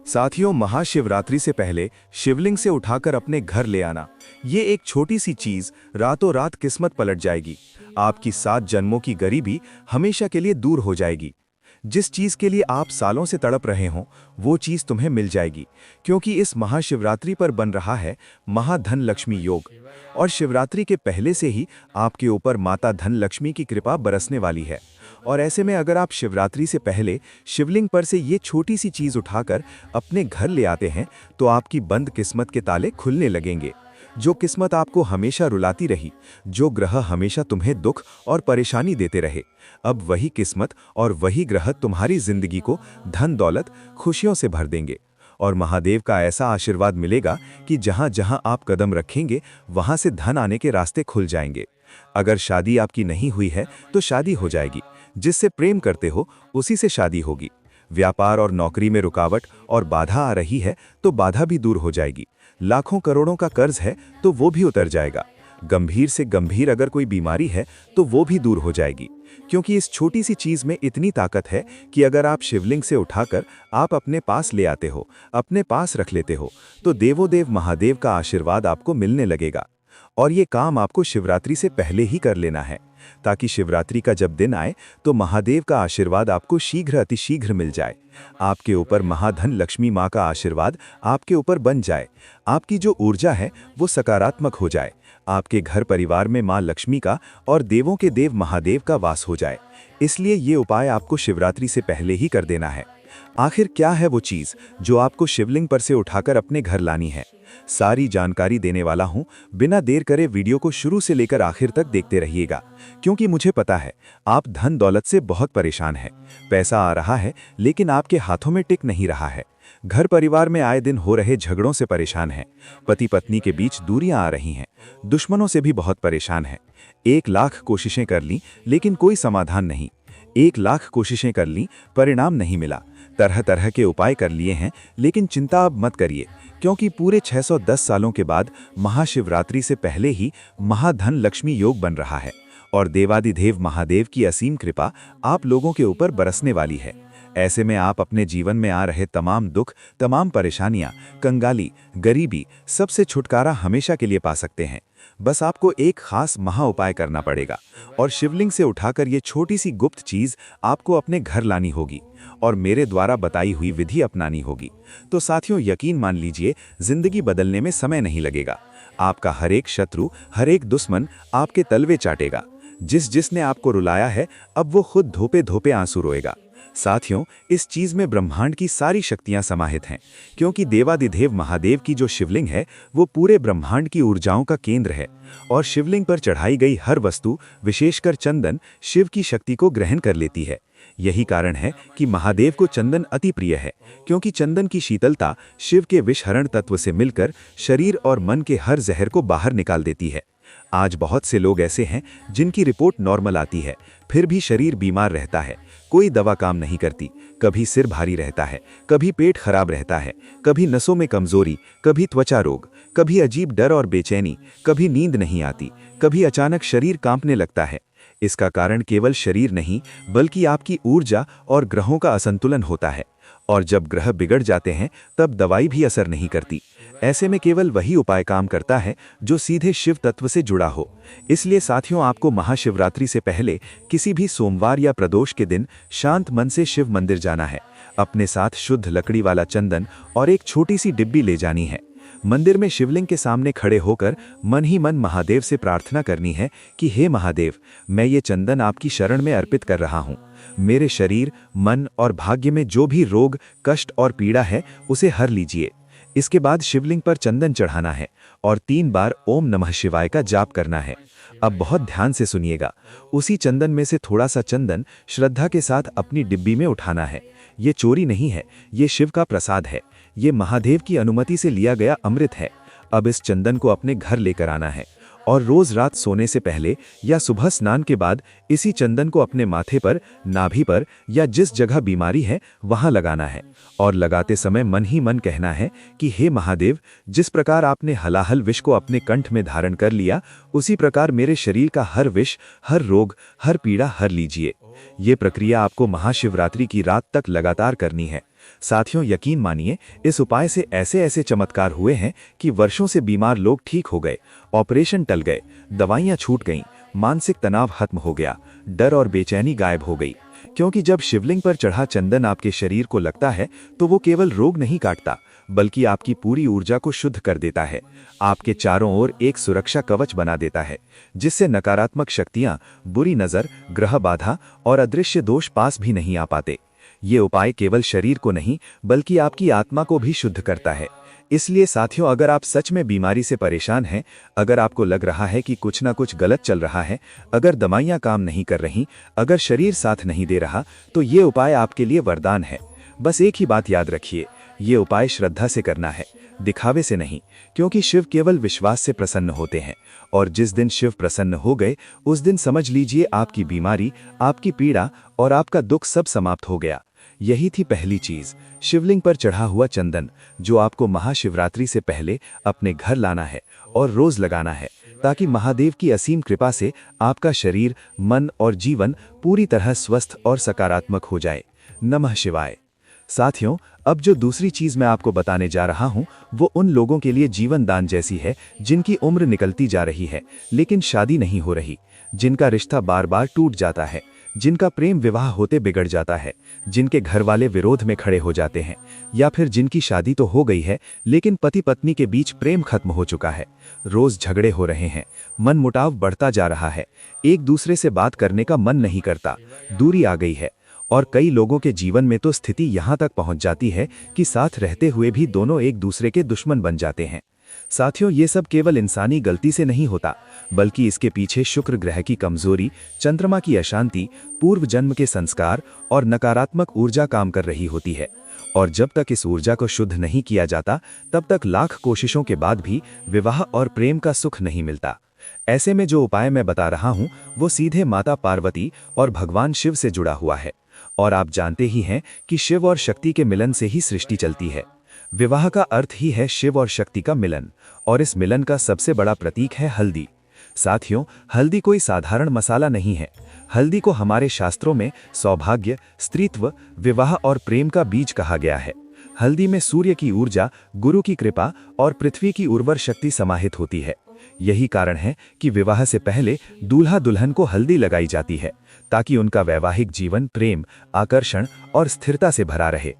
साथियों, महाशिवरात्रि से पहले शिवलिंग से उठाकर अपने घर ले आना, ये एक छोटी सी चीज रातों रात किस्मत पलट जाएगी। आपकी 7 जन्मों की गरीबी हमेशा के लिए दूर हो जाएगी। जिस चीज के लिए आप सालों से तड़प रहे हों, वो चीज तुम्हें मिल जाएगी, क्योंकि इस महाशिवरात्रि पर बन रहा है महाधन लक्ष्मी योग। और शिवरात्रि के पहले से ही आपके ऊपर माता धन लक्ष्मी की कृपा बरसने वाली है। और ऐसे में अगर आप शिवरात्रि से पहले शिवलिंग पर से ये छोटी सी चीज उठाकर अपने घर ले आते हैं, तो आपकी बंद किस्मत के ताले खुलने लगेंगे। जो किस्मत आपको हमेशा रुलाती रही, जो ग्रह हमेशा तुम्हें दुख और परेशानी देते रहे, अब वही किस्मत और वही ग्रह तुम्हारी जिंदगी को धन दौलत खुशियों से भर देंगे। और महादेव का ऐसा आशीर्वाद मिलेगा कि जहां जहां आप कदम रखेंगे, वहां से धन आने के रास्ते खुल जाएंगे। अगर शादी आपकी नहीं हुई है तो शादी हो जाएगी, जिससे प्रेम करते हो उसी से शादी होगी। व्यापार और नौकरी में रुकावट और बाधा आ रही है तो बाधा भी दूर हो जाएगी। लाखों करोड़ों का कर्ज है तो वो भी उतर जाएगा। गंभीर से गंभीर अगर कोई बीमारी है तो वो भी दूर हो जाएगी, क्योंकि इस छोटी सी चीज में इतनी ताकत है कि अगर आप शिवलिंग से उठाकर आप अपने पास ले आते हो, अपने पास रख लेते हो, तो देवों देव महादेव का आशीर्वाद आपको मिलने लगेगा। और ये काम आपको शिवरात्रि से पहले ही कर लेना है, ताकि शिवरात्रि का जब दिन आए तो महादेव का आशीर्वाद आपको शीघ्र अतिशीघ्र मिल जाए। आपके ऊपर महाधन लक्ष्मी माँ का आशीर्वाद आपके ऊपर बन जाए। आपकी जो ऊर्जा है वो सकारात्मक हो जाए। आपके घर परिवार में माँ लक्ष्मी का और देवों के देव महादेव का वास हो जाए। इसलिए ये उपाय आपको शिवरात्रि से पहले ही कर देना है। आखिर क्या है वो चीज जो आपको शिवलिंग पर से उठाकर अपने घर लानी है? सारी जानकारी देने वाला हूं। बिना देर करे वीडियो को शुरू से लेकर आखिर तक देखते रहिएगा, क्योंकि मुझे पता है आप धन दौलत से बहुत परेशान हैं। पैसा आ रहा है लेकिन आपके हाथों में टिक नहीं रहा है। घर परिवार में आए दिन हो रहे झगड़ों से परेशान हैं। पति पत्नी के बीच दूरियां आ रही हैं। दुश्मनों से भी बहुत परेशान हैं। 1 लाख कोशिशें कर ली लेकिन कोई समाधान नहीं। 1 लाख कोशिशें कर ली, परिणाम नहीं मिला। तरह तरह के उपाय कर लिए हैं, लेकिन चिंता अब मत करिए, क्योंकि पूरे 610 सालों के बाद महाशिवरात्रि से पहले ही महाधन लक्ष्मी योग बन रहा है और देवादिदेव महादेव की असीम कृपा आप लोगों के ऊपर बरसने वाली है। ऐसे में आप अपने जीवन में आ रहे तमाम दुख, तमाम परेशानियां, कंगाली, गरीबी, सबसे छुटकारा हमेशा के लिए पा सकते हैं। बस आपको एक खास महा उपाय करना पड़ेगा और शिवलिंग से उठाकर ये छोटी सी गुप्त चीज आपको अपने घर लानी होगी और मेरे द्वारा बताई हुई विधि अपनानी होगी। तो साथियों, यकीन मान लीजिए, जिंदगी बदलने में समय नहीं लगेगा। आपका हर एक शत्रु, हर एक दुश्मन आपके तलवे चाटेगा। जिसने आपको रुलाया है, अब वो खुद धोपे धोपे आंसू रोएगा। साथियों, इस चीज में ब्रह्मांड की सारी शक्तियां समाहित हैं, क्योंकि देवादिदेव महादेव की जो शिवलिंग है वो पूरे ब्रह्मांड की ऊर्जाओं का केंद्र है। और शिवलिंग पर चढ़ाई गई हर वस्तु, विशेषकर चंदन, शिव की शक्ति को ग्रहण कर लेती है। यही कारण है कि महादेव को चंदन अति प्रिय है, क्योंकि चंदन की शीतलता शिव के विषहरण तत्व से मिलकर शरीर और मन के हर जहर को बाहर निकाल देती है। आज बहुत से लोग ऐसे हैं जिनकी रिपोर्ट नॉर्मल आती है, फिर भी शरीर बीमार रहता है। कोई दवा काम नहीं करती। कभी सिर भारी रहता है, कभी पेट खराब रहता है, कभी नसों में कमजोरी, कभी त्वचा रोग, कभी अजीब डर और बेचैनी, कभी नींद नहीं आती, कभी अचानक शरीर कांपने लगता है। इसका कारण केवल शरीर नहीं, बल्कि आपकी ऊर्जा और ग्रहों का असंतुलन होता है। और जब ग्रह बिगड़ जाते हैं तब दवाई भी असर नहीं करती। ऐसे में केवल वही उपाय काम करता है जो सीधे शिव तत्व से जुड़ा हो। इसलिए साथियों, आपको महाशिवरात्रि से पहले किसी भी सोमवार या प्रदोष के दिन शांत मन से शिव मंदिर जाना है। अपने साथ शुद्ध लकड़ी वाला चंदन और एक छोटी सी डिब्बी ले जानी है। मंदिर में शिवलिंग के सामने खड़े होकर मन ही मन महादेव से प्रार्थना करनी है कि हे महादेव, मैं ये चंदन आपकी शरण में अर्पित कर रहा हूँ। मेरे शरीर, मन और भाग्य में जो भी रोग, कष्ट और पीड़ा है उसे हर लीजिए। इसके बाद शिवलिंग पर चंदन चढ़ाना है और 3 बार ओम नमः शिवाय का जाप करना है। अब बहुत ध्यान से सुनिएगा। उसी चंदन में से थोड़ा सा चंदन श्रद्धा के साथ अपनी डिब्बी में उठाना है। ये चोरी नहीं है, ये शिव का प्रसाद है। ये महादेव की अनुमति से लिया गया अमृत है। अब इस चंदन को अपने घर लेकर आना है और रोज रात सोने से पहले या सुबह स्नान के बाद इसी चंदन को अपने माथे पर, नाभि पर या जिस जगह बीमारी है वहां लगाना है। और लगाते समय मन ही मन कहना है कि हे महादेव, जिस प्रकार आपने हलाहल विष को अपने कंठ में धारण कर लिया, उसी प्रकार मेरे शरीर का हर विष, हर रोग, हर पीड़ा हर लीजिए। ये प्रक्रिया आपको महाशिवरात्रि की रात तक लगातार करनी है। साथियों, यकीन मानिए, इस उपाय से ऐसे ऐसे चमत्कार हुए हैं कि वर्षों से बीमार लोग ठीक हो गए, ऑपरेशन टल गए, दवाइयां छूट गईं, मानसिक तनाव खत्म हो गया, डर और बेचैनी गायब हो गई। क्योंकि जब शिवलिंग पर चढ़ा चंदन आपके शरीर को लगता है तो वो केवल रोग नहीं काटता, बल्कि आपकी पूरी ऊर्जा को शुद्ध कर देता है, आपके चारों ओर एक सुरक्षा कवच बना देता है, जिससे नकारात्मक शक्तियां, बुरी नजर, ग्रह बाधा और अदृश्य दोष पास भी नहीं आ पाते। ये उपाय केवल शरीर को नहीं बल्कि आपकी आत्मा को भी शुद्ध करता है। इसलिए साथियों, अगर आप सच में बीमारी से परेशान हैं, अगर आपको लग रहा है कि कुछ ना कुछ गलत चल रहा है, अगर दवाइयां काम नहीं कर रही, अगर शरीर साथ नहीं दे रहा, तो ये उपाय आपके लिए वरदान है। बस एक ही बात याद रखिए, ये उपाय श्रद्धा से करना है, दिखावे से नहीं, क्योंकि शिव केवल विश्वास से प्रसन्न होते हैं। और जिस दिन शिव प्रसन्न हो गए, उस दिन समझ लीजिए आपकी बीमारी, आपकी पीड़ा और आपका दुख सब समाप्त हो गया। यही थी पहली चीज, शिवलिंग पर चढ़ा हुआ चंदन, जो आपको महाशिवरात्रि से पहले अपने घर लाना है और रोज लगाना है, ताकि महादेव की असीम कृपा से आपका शरीर, मन और जीवन पूरी तरह स्वस्थ और सकारात्मक हो जाए। नमः शिवाय। साथियों, अब जो दूसरी चीज मैं आपको बताने जा रहा हूं, वो उन लोगों के लिए जीवन दान जैसी है जिनकी उम्र निकलती जा रही है लेकिन शादी नहीं हो रही, जिनका रिश्ता बार बार टूट जाता है, जिनका प्रेम विवाह होते बिगड़ जाता है, जिनके घर वाले विरोध में खड़े हो जाते हैं, या फिर जिनकी शादी तो हो गई है लेकिन पति पत्नी के बीच प्रेम खत्म हो चुका है, रोज झगड़े हो रहे हैं, मन मुटाव बढ़ता जा रहा है, एक दूसरे से बात करने का मन नहीं करता, दूरी आ गई है। और कई लोगों के जीवन में तो स्थिति यहां तक पहुंच जाती है कि साथ रहते हुए भी दोनों एक दूसरे के दुश्मन बन जाते हैं। साथियों, ये सब केवल इंसानी गलती से नहीं होता, बल्कि इसके पीछे शुक्र ग्रह की कमजोरी, चंद्रमा की अशांति, पूर्व जन्म के संस्कार और नकारात्मक ऊर्जा काम कर रही होती है। और जब तक इस ऊर्जा को शुद्ध नहीं किया जाता, तब तक लाख कोशिशों के बाद भी विवाह और प्रेम का सुख नहीं मिलता। ऐसे में जो उपाय मैं बता रहा हूं, वो सीधे माता पार्वती और भगवान शिव से जुड़ा हुआ है। और आप जानते ही हैं कि शिव और शक्ति के मिलन से ही सृष्टि चलती है। विवाह का अर्थ ही है शिव और शक्ति का मिलन, और इस मिलन का सबसे बड़ा प्रतीक है हल्दी। साथियों, हल्दी कोई साधारण मसाला नहीं है। हल्दी को हमारे शास्त्रों में सौभाग्य, स्त्रीत्व, विवाह और प्रेम का बीज कहा गया है। हल्दी में सूर्य की ऊर्जा, गुरु की कृपा और पृथ्वी की उर्वर शक्ति समाहित होती है। यही कारण है कि विवाह से पहले दूल्हा दुल्हन को हल्दी लगाई जाती है, ताकि उनका वैवाहिक जीवन प्रेम, आकर्षण और स्थिरता से भरा रहे।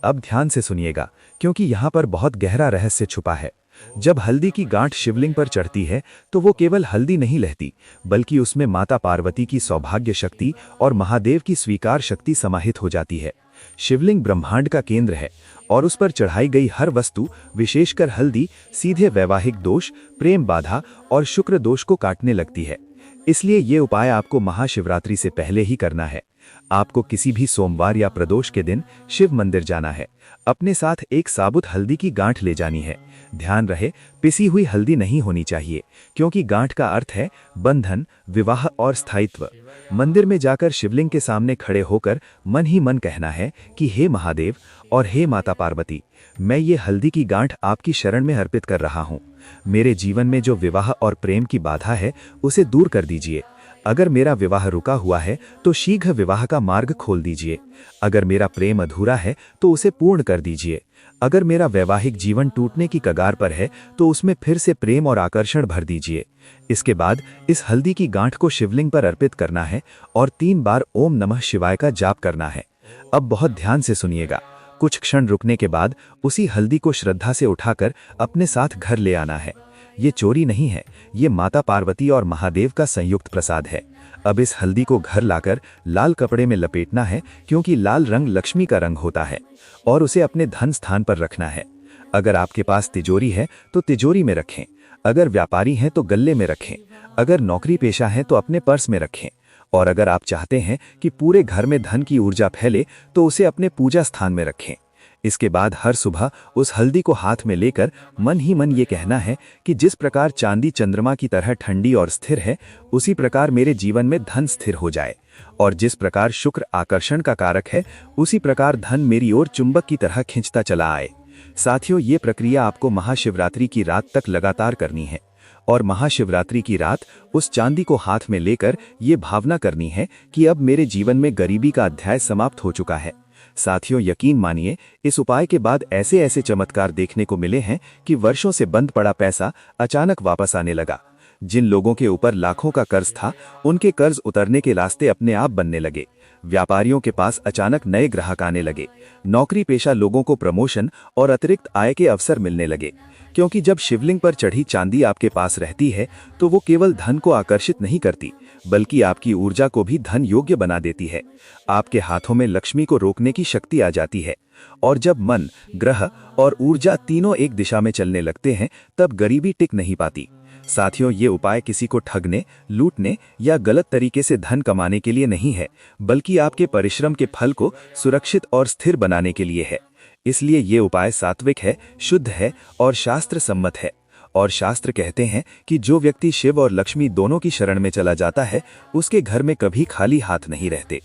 अब ध्यान से सुनिएगा, क्योंकि यहाँ पर बहुत गहरा रहस्य छुपा है। जब हल्दी की गांठ शिवलिंग पर चढ़ती है, तो वो केवल हल्दी नहीं रहती, बल्कि उसमें माता पार्वती की सौभाग्य शक्ति और महादेव की स्वीकार शक्ति समाहित हो जाती है। शिवलिंग ब्रह्मांड का केंद्र है, और उस पर चढ़ाई गई हर वस्तु, विशेषकर हल्दी, सीधे वैवाहिक दोष, प्रेम बाधा और शुक्र दोष को काटने लगती है। इसलिए ये उपाय आपको महाशिवरात्रि से पहले ही करना है। आपको किसी भी सोमवार या प्रदोष के दिन शिव मंदिर जाना है। अपने साथ एक साबुत हल्दी की गांठ ले जानी है। ध्यान रहे, पिसी हुई हल्दी नहीं होनी चाहिए, क्योंकि गांठ का अर्थ है बंधन, विवाह और स्थायित्व। मंदिर में जाकर शिवलिंग के सामने खड़े होकर मन ही मन कहना है कि हे महादेव और हे माता पार्वती, मैं ये हल्दी की गांठ आपकी शरण में अर्पित कर रहा हूँ। मेरे जीवन में जो विवाह और प्रेम की बाधा है, उसे दूर कर दीजिए। अगर मेरा विवाह रुका हुआ है तो शीघ्र विवाह का मार्ग खोल दीजिए। अगर मेरा प्रेम अधूरा है तो उसे पूर्ण कर दीजिए। अगर मेरा वैवाहिक जीवन टूटने की कगार पर है तो उसमें फिर से प्रेम और आकर्षण भर दीजिए। इसके बाद इस हल्दी की गांठ को शिवलिंग पर अर्पित करना है और 3 बार ओम नमः शिवाय का जाप करना है। अब बहुत ध्यान से सुनिएगा। कुछ क्षण रुकने के बाद उसी हल्दी को श्रद्धा से उठाकर अपने साथ घर ले आना है। ये चोरी नहीं है, ये माता पार्वती और महादेव का संयुक्त प्रसाद है। अब इस हल्दी को घर लाकर लाल कपड़े में लपेटना है, क्योंकि लाल रंग लक्ष्मी का रंग होता है, और उसे अपने धन स्थान पर रखना है। अगर आपके पास तिजोरी है तो तिजोरी में रखें, अगर व्यापारी हैं तो गल्ले में रखें, अगर नौकरी पेशा है तो अपने पर्स में रखें, और अगर आप चाहते हैं कि पूरे घर में धन की ऊर्जा फैले तो उसे अपने पूजा स्थान में रखें। इसके बाद हर सुबह उस हल्दी को हाथ में लेकर मन ही मन ये कहना है कि जिस प्रकार चांदी चंद्रमा की तरह ठंडी और स्थिर है, उसी प्रकार मेरे जीवन में धन स्थिर हो जाए, और जिस प्रकार शुक्र आकर्षण का कारक है, उसी प्रकार धन मेरी ओर चुंबक की तरह खींचता चला आए। साथियों, ये प्रक्रिया आपको महाशिवरात्रि की रात तक लगातार करनी है, और महाशिवरात्रि की रात उस चांदी को हाथ में लेकर ये भावना करनी है कि अब मेरे जीवन में गरीबी का अध्याय समाप्त हो चुका है। साथियों, यकीन मानिए, इस उपाय के बाद ऐसे ऐसे चमत्कार देखने को मिले हैं कि वर्षों से बंद पड़ा पैसा अचानक वापस आने लगा। जिन लोगों के ऊपर लाखों का कर्ज था, उनके कर्ज उतरने के रास्ते अपने आप बनने लगे। व्यापारियों के पास अचानक नए ग्राहक आने लगे। नौकरी पेशा लोगों को प्रमोशन और अतिरिक्त आय के अवसर मिलने लगे। क्योंकि जब शिवलिंग पर चढ़ी चांदी आपके पास रहती है तो वो केवल धन को आकर्षित नहीं करती, बल्कि आपकी ऊर्जा को भी धन योग्य बना देती है। आपके हाथों में लक्ष्मी को रोकने की शक्ति आ जाती है। और जब मन, ग्रह और ऊर्जा तीनों एक दिशा में चलने लगते हैं, तब गरीबी टिक नहीं पाती। साथियों, ये उपाय किसी को ठगने, लूटने या गलत तरीके से धन कमाने के लिए नहीं है, बल्कि आपके परिश्रम के फल को सुरक्षित और स्थिर बनाने के लिए है। इसलिए ये उपाय सात्विक है, शुद्ध है और शास्त्र सम्मत है। और शास्त्र कहते हैं कि जो व्यक्ति शिव और लक्ष्मी दोनों की शरण में चला जाता है, उसके घर में कभी खाली हाथ नहीं रहते।